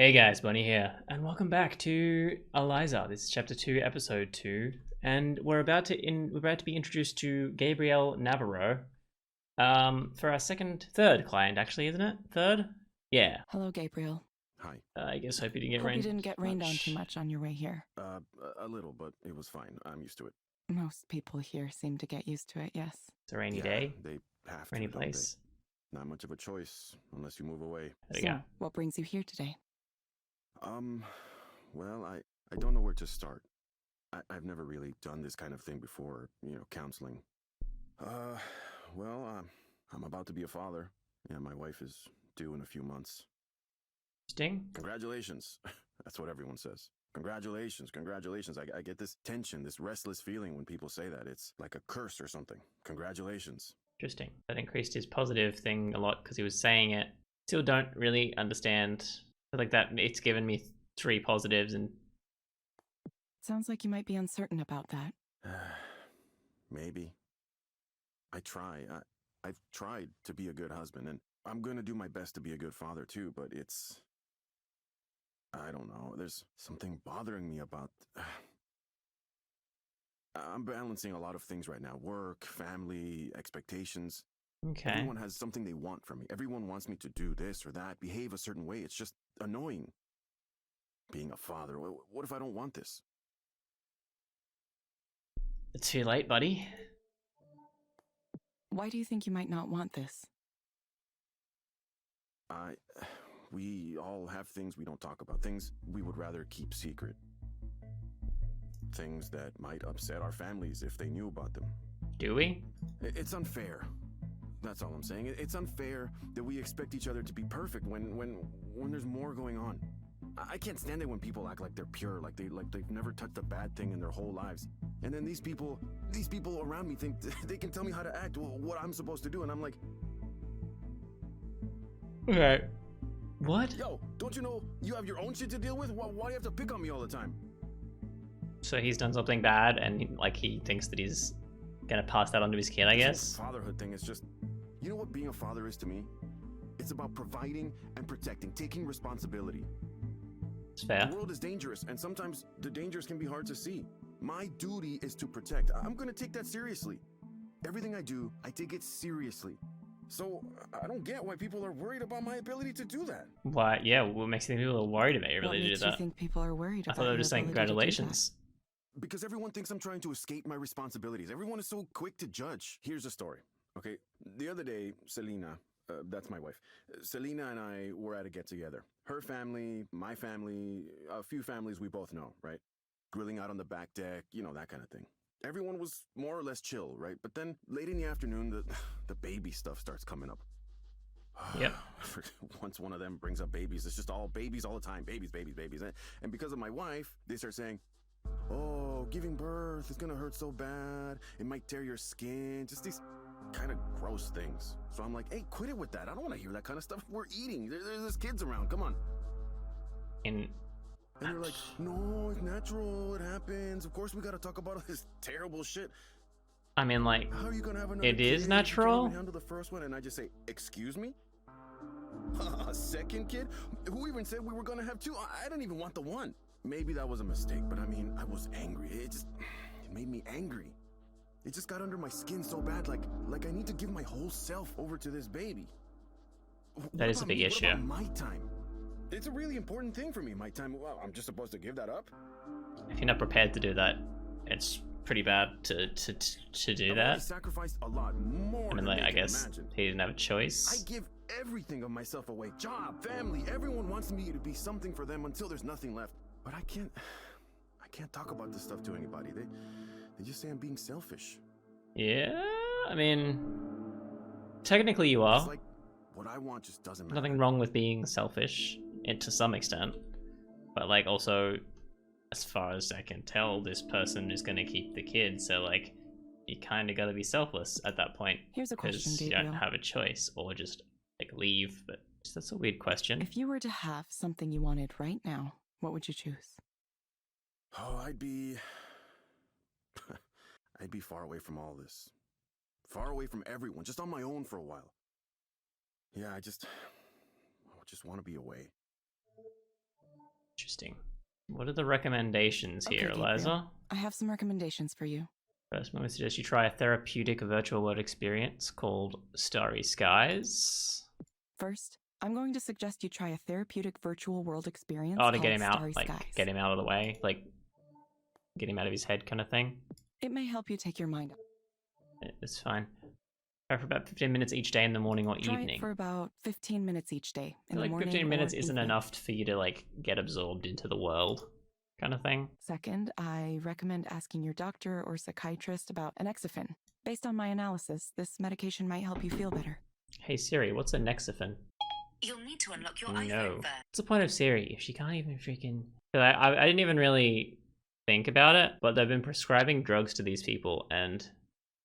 Hey guys, Bunny here, and welcome back to Eliza. This is Chapter 2, Episode 2, and we're about to be introduced to Gabriel Navarro, for our third client, actually, isn't it? Third? Yeah. Hello, Gabriel. Hi. I guess hope you didn't get Hope rained. you didn't get rained on too much on your way here. A little, but it was fine. I'm used to it. Most people here seem to get used to it, yes. It's a rainy day, They have to, rainy don't place. they? Not much of a choice unless you move away. There you go. What brings you here today? Well, I don't know where to start. I've never really done this kind of thing before, counseling. Well, I'm about to be a father. Yeah, my wife is due in a few months. Interesting. Congratulations. That's what everyone says. Congratulations, congratulations. I get this tension, this restless feeling when people say that. It's like a curse or something. Congratulations. Interesting. That increased his positive thing a lot because he was saying it. Still don't really understand. Like that, it's given me 3 positives and... Sounds like you might be uncertain about that. Maybe. I've tried to be a good husband, and I'm going to do my best to be a good father too, but I don't know. There's something bothering me about... I'm balancing a lot of things right now. Work, family, expectations. Okay. Everyone has something they want from me. Everyone wants me to do this or that, behave a certain way. It's just annoying. Being a father, what if I don't want this? It's too late, buddy. Why do you think you might not want this? We all have things we don't talk about, things we would rather keep secret. Things that might upset our families if they knew about them. Do we? It's unfair. That's all I'm saying. It's unfair that we expect each other to be perfect when there's more going on. I can't stand it when people act like they're pure, like they've never touched a bad thing in their whole lives. And then these people around me think they can tell me how to act, what I'm supposed to do, and I'm like, Okay. What? yo, don't you know you have your own shit to deal with? Why do you have to pick on me all the time? So he's done something bad, and he thinks that he's gonna pass that on to his kid, I guess. This whole fatherhood thing is just, you know what being a father is to me? It's about providing and protecting, taking responsibility. It's fair. The world is dangerous, and sometimes the dangers can be hard to see. My duty is to protect. I'm gonna take that seriously. Everything I do, I take it seriously. So I don't get why people are worried about my ability to do that. Why? Yeah, what makes you think people are worried about your What ability to makes do you that? think people are worried I about thought they were your just saying ability to do that? congratulations. Because everyone thinks I'm trying to escape my responsibilities. Everyone is so quick to judge. Here's a story, okay? The other day, Selena, that's my wife, Selena and I were at a get-together. Her family, my family, a few families we both know, right? Grilling out on the back deck, that kind of thing. Everyone was more or less chill, right? But then late in the afternoon, the baby stuff starts coming up. Yep. Once one of them brings up babies, it's just all babies all the time. Babies, babies, babies. And because of my wife, they start saying, oh, giving birth is gonna hurt so bad. It might tear your skin. Just these kind of gross things. So I'm like, hey, quit it with that. I don't want to hear that kind of stuff. We're eating. There's kids around. Come on. And they're like, no, it's natural. It happens. Of course, we got to talk about all this terrible shit. I mean, like, how are you gonna have another it kid? is You natural. can't even handle the first one, and I just say, excuse me. A second kid? Who even said we were gonna have 2? I didn't even want the one. Maybe that was a mistake, but I mean, I was angry. It made me angry. It just got under my skin so bad, like I need to give my whole self over to this baby. That is a big issue. What about my time? It's a really important thing for me, my time. Well, I'm just supposed to give that up? If you're not prepared to do that, it's pretty bad to do that. I sacrificed a lot more. I mean, like, I guess he didn't have a choice. I give everything of myself away. Job, family, everyone wants me to be something for them until there's nothing left. But I can't talk about this stuff to anybody. They just say I'm being selfish. Yeah, I mean, technically you are. It's like what I want just doesn't matter. Nothing wrong with being selfish, to some extent. But like, also, as far as I can tell, this person is gonna keep the kids, so like, you kind of gotta be selfless at that point. Here's a question, because you Gabriel. don't have a choice, or just like leave. But that's a weird question. If you were to have something you wanted right now, what would you choose? Oh, I'd be far away from all this. Far away from everyone, just on my own for a while. Yeah, I just want to be away. Interesting. What are the recommendations Okay, here, Gabriel. Eliza? I have some recommendations for you. First, I'm going to suggest you try a therapeutic virtual world experience called Starry Skies. First, I'm going to suggest you try a therapeutic virtual world experience Oh, to called get him out, Starry like Skies. get him out of the way, like get him out of his head kind of thing. It may help you take your mind off. It's fine. Try for about 15 minutes each day in the morning or Try evening. it for about 15 minutes each day. I feel like 15 minutes isn't enough for you to like get absorbed into the world kind of thing. Second, I recommend asking your doctor or psychiatrist about Anexafen. Based on my analysis, this medication might help you feel better. Hey Siri, what's a Nexafen? You'll need to unlock your No. iPhone first. What's the point of Siri if she can't even freaking... I didn't even really think about it, but they've been prescribing drugs to these people, and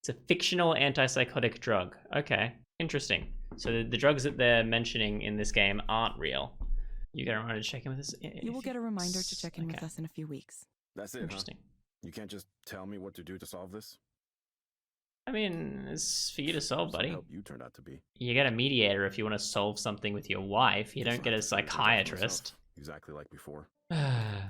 it's a fictional antipsychotic drug. Okay, interesting. So the drugs that they're mentioning in this game aren't real. You get a reminder to check in with us. You will get a reminder to check in with us in a few weeks. That's it, Interesting. huh? You can't just tell me what to do to solve this? I mean, it's for you to solve, buddy. Help you turned out to be. You get a mediator if you want to solve something with your wife. You Guess don't I'll get a have to figure things out for psychiatrist. myself, exactly like before.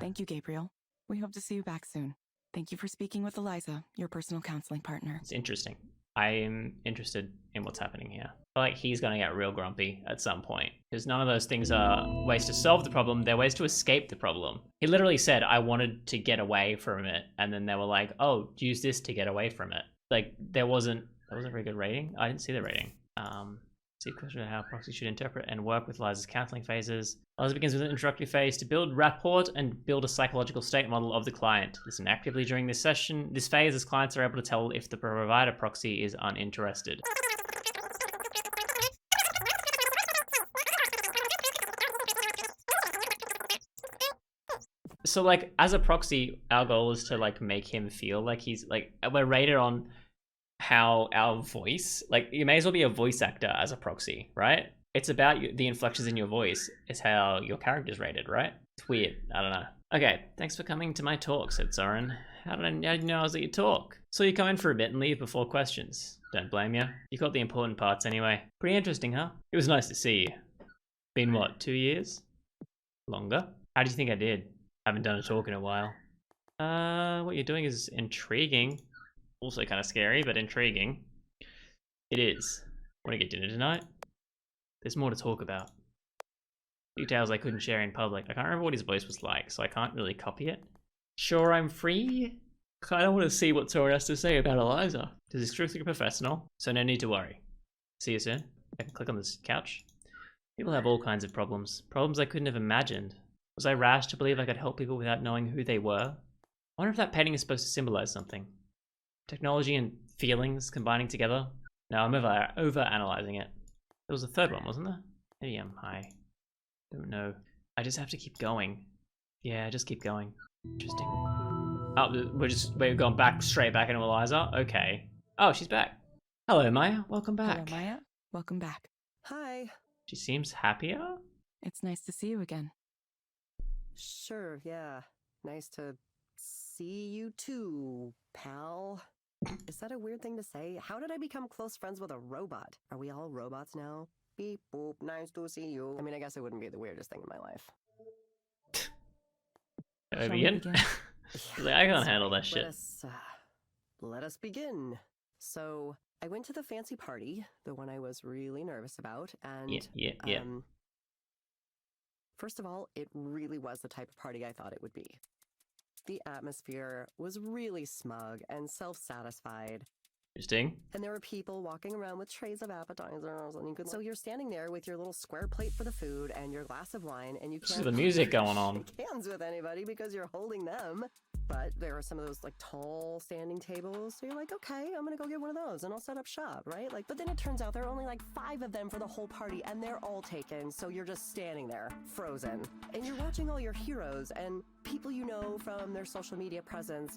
Thank you, Gabriel. We hope to see you back soon. Thank you for speaking with Eliza, your personal counseling partner. It's interesting. I'm interested in what's happening here. I feel like he's going to get real grumpy at some point, because none of those things are ways to solve the problem. They're ways to escape the problem. He literally said, I wanted to get away from it. And then they were like, oh, use this to get away from it. Like, that wasn't a very good rating. I didn't see the rating. See a question about how proxy should interpret and work with Eliza's counseling phases. Eliza begins with an introductory phase to build rapport and build a psychological state model of the client. Listen actively during this phase, as clients are able to tell if the provider proxy is uninterested. So, like, as a proxy, our goal is to, like, make him feel like he's, like, we're rated on how our voice, like, you may as well be a voice actor as a proxy, right? It's about the inflections in your voice is how your character's rated, right? It's weird. I don't know. Okay, thanks for coming to my talk, said Soren. How did you know I was at your talk? So you come in for a bit and leave before questions. Don't blame you. You got the important parts anyway. Pretty interesting, huh? It was nice to see you. Been what, 2 years? Longer? How do you think I did? Haven't done a talk in a while. What you're doing is intriguing. Also kind of scary, but intriguing. It is. Want to get dinner tonight? There's more to talk about. Details I couldn't share in public. I can't remember what his voice was like, so I can't really copy it. Sure, I'm free. I don't want to see what Soren has to say about Eliza. This is strictly professional, so no need to worry. See you soon. I can click on this couch. People have all kinds of problems. Problems I couldn't have imagined. Was I rash to believe I could help people without knowing who they were? I wonder if that painting is supposed to symbolize something. Technology and feelings combining together? No, I'm over-analyzing it. There was a third one, wasn't there? Maybe I'm high. Don't know. I just have to keep going. Yeah, just keep going. Interesting. Oh, we're going back, straight back into Eliza? Okay. Oh, she's back. Hello, Maya. Welcome back. Hello, Maya. Welcome back. Hi. She seems happier? It's nice to see you again. Sure, yeah. Nice to see you too, pal. Is that a weird thing to say? How did I become close friends with a robot? Are we all robots now? Beep boop, nice to see you. I mean, I guess it wouldn't be the weirdest thing in my life. Shall we begin? Like, I can't handle that shit. Let us begin. So, I went to the fancy party, the one I was really nervous about, and Yeah. First of all, it really was the type of party I thought it would be. The atmosphere was really smug and self-satisfied. Interesting. And there were people walking around with trays of appetizers, and so you're standing there with your little square plate for the food and your glass of wine, and you This can't is the music going on. shake hands with anybody because you're holding them. But there are some of those like tall standing tables, so you're like, okay, I'm gonna go get one of those and I'll set up shop, right? Like, but then it turns out there are only like 5 of them for the whole party, and they're all taken, so you're just standing there, frozen, and you're watching all your heroes and people you know from their social media presence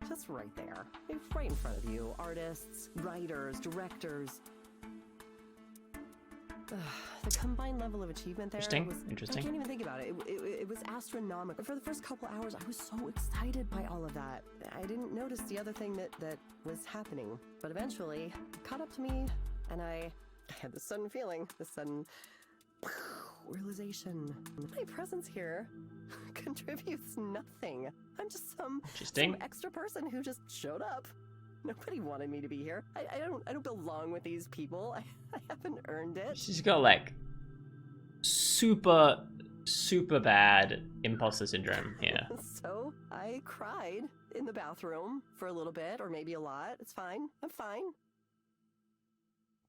just right there. It's right in front of you. Artists, writers, directors. The combined level of achievement there was... Interesting. I can't even think about it. It was astronomical. For the first couple hours, I was so excited by all of that. I didn't notice the other thing that was happening. But eventually, it caught up to me, and I had this sudden feeling, this sudden... realization. My presence here contributes nothing. I'm just some Interesting. extra person who just showed up. Nobody wanted me to be here. I don't belong with these people. I haven't earned it. She's got like super bad imposter syndrome here. So I cried in the bathroom for a little bit, or maybe a lot. It's fine. I'm fine.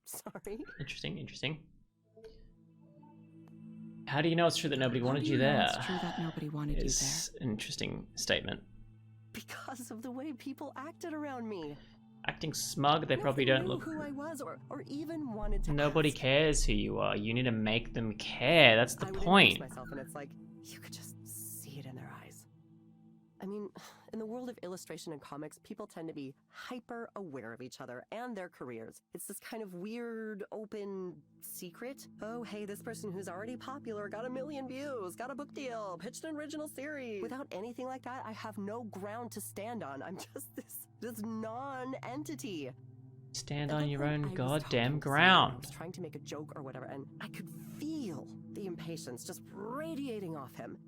Sorry. Interesting. How do you know it's true that nobody How wanted do you know there? It's true that nobody wanted you there. Is an interesting statement. Because of the way people acted around me. Acting smug, they probably Nobody don't knew look. who I was, or even wanted to. Nobody ask. cares who you are. You need to make them care. That's the I would point. introduce myself, and it's like you could just see it in their eyes. I mean, in the world of illustration and comics, people tend to be hyper aware of each other and their careers. It's this kind of weird, open secret. Oh, hey, this person who's already popular got 1 million views, got a book deal, pitched an original series. Without anything like that, I have no ground to stand on. I'm just this non-entity. Stand At on that your point, own I was goddamn talking to someone, ground. I was trying to make a joke or whatever, and I could feel the impatience just radiating off him.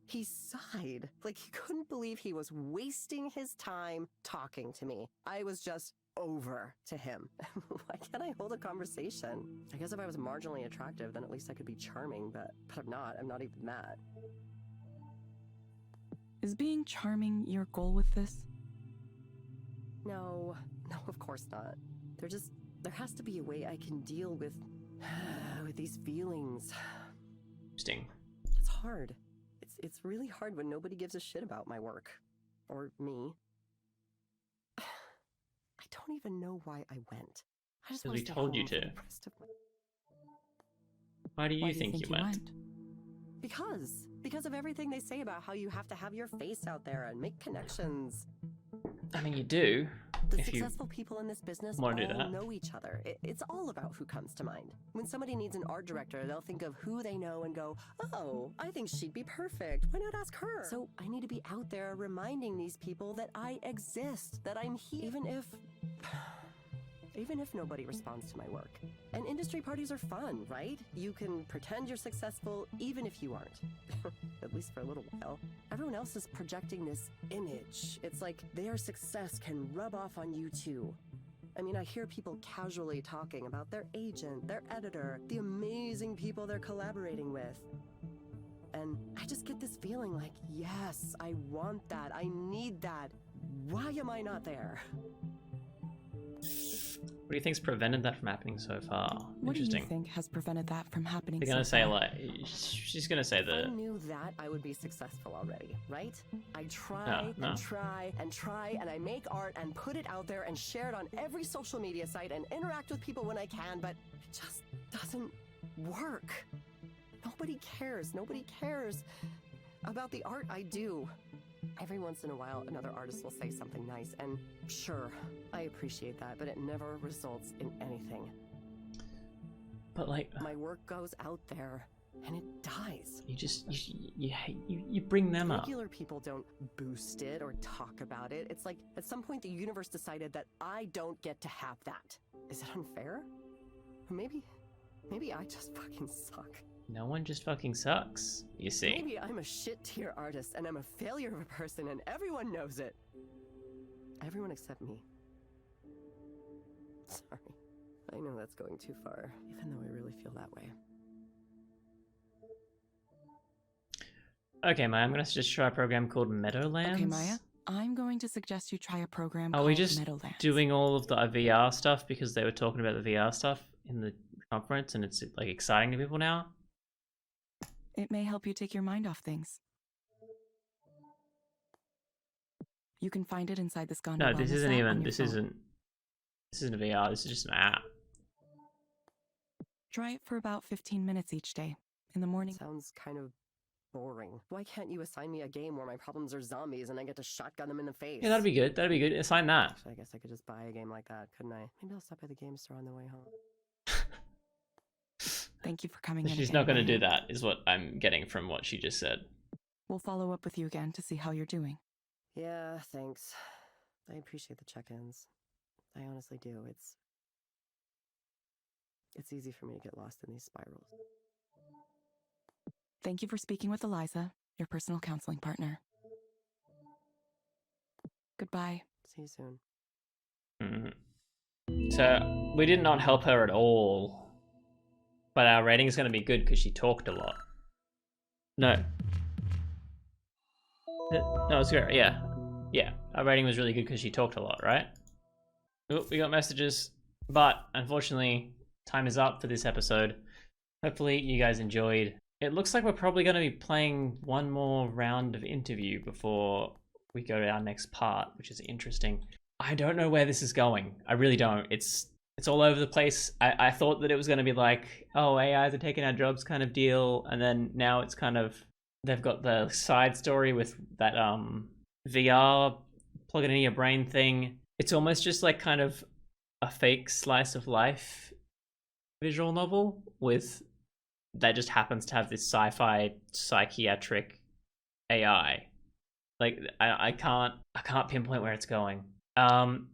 He sighed, like he couldn't believe he was wasting his time talking to me. I was just over to him. Why can't I hold a conversation? I guess if I was marginally attractive, then at least I could be charming, but I'm not. I'm not even that. Is being charming your goal with this? No, of course not. There has to be a way I can deal with these feelings. Interesting. It's hard. It's really hard when nobody gives a shit about my work. Or me. I don't even know why I went. I just Because want we to stay told you home for to. the rest of my... Why do you Why think you went? Because of everything they say about how you have to have your face out there and make connections. I mean, you do. The If you successful people in this business all wanna do that. know each other. It's all about who comes to mind. When somebody needs an art director, they'll think of who they know and go, oh, I think she'd be perfect. Why not ask her? So I need to be out there reminding these people that I exist, that I'm here. Even if nobody responds to my work. And industry parties are fun, right? You can pretend you're successful even if you aren't. At least for a little while. Everyone else is projecting this image. It's like their success can rub off on you too. I mean, I hear people casually talking about their agent, their editor, the amazing people they're collaborating with. And I just get this feeling like, yes, I want that. I need that. Why am I not there? What do you think's prevented that from happening so far? What do Interesting. you think has prevented that from happening? They're gonna so say far? like, she's gonna say If I that. knew that, I would be successful already, right? I try No. and try and try, and I make art and put it out there and share it on every social media site and interact with people when I can, but it just doesn't work. Nobody cares. Nobody cares about the art I do. Every once in a while, another artist will say something nice, and sure, I appreciate that, but it never results in anything. But like, My work goes out there, and it dies. you bring them up. Regular people don't boost it or talk about it. It's like at some point the universe decided that I don't get to have that. Is it unfair? Or maybe I just fucking suck. No one just fucking sucks. You see. Maybe I'm a shit tier artist and I'm a failure of a person and everyone knows it. Everyone except me. Sorry. I know that's going too far, even though I really feel that way. Okay, Maya, I'm gonna just try a program called Meadowlands. Okay, Maya, I'm going to suggest you try a program Are called we just Meadowlands. doing all of the VR stuff because they were talking about the VR stuff in the conference and it's like exciting to people now? It may help you take your mind off things. You can find it inside the Scandal No, this Wellness isn't app even. on your This phone. isn't VR. This is just an app. Try it for about 15 minutes each day. In the morning. Sounds kind of boring. Why can't you assign me a game where my problems are zombies and I get to shotgun them in the face? Yeah, that'd be good. That'd be good. Assign that. Actually, I guess I could just buy a game like that, couldn't I? Maybe I'll stop by the game store on the way home. Thank you for coming in. She's again, not going to Maya. do that, is what I'm getting from what she just said. We'll follow up with you again to see how you're doing. Yeah, thanks. I appreciate the check-ins. I honestly do. It's easy for me to get lost in these spirals. Thank you for speaking with Eliza, your personal counseling partner. Goodbye. See you soon. So we did not help her at all, but our rating is going to be good because she talked a lot. No, it's good. Yeah. Our rating was really good because she talked a lot, right? Oh, we got messages, but unfortunately, time is up for this episode. Hopefully, you guys enjoyed. It looks like we're probably going to be playing one more round of interview before we go to our next part, which is interesting. I don't know where this is going. I really don't. It's all over the place. I thought that it was going to be like, oh, AIs are taking our jobs kind of deal, and then now it's kind of, they've got the side story with that VR plug it into your brain thing. It's almost just like kind of a fake slice of life visual novel with that just happens to have this sci-fi psychiatric AI. Like I can't pinpoint where it's going.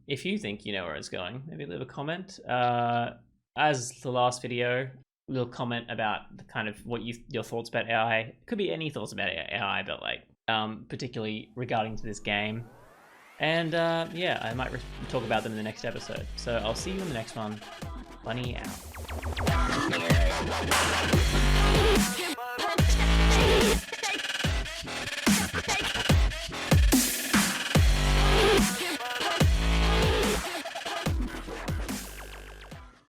If you think you know where it's going, maybe leave a comment. As the last video, little comment about the kind of what your thoughts about AI. It could be any thoughts about AI, but like particularly regarding to this game. And yeah, I might talk about them in the next episode. So I'll see you in the next one. Bunny out.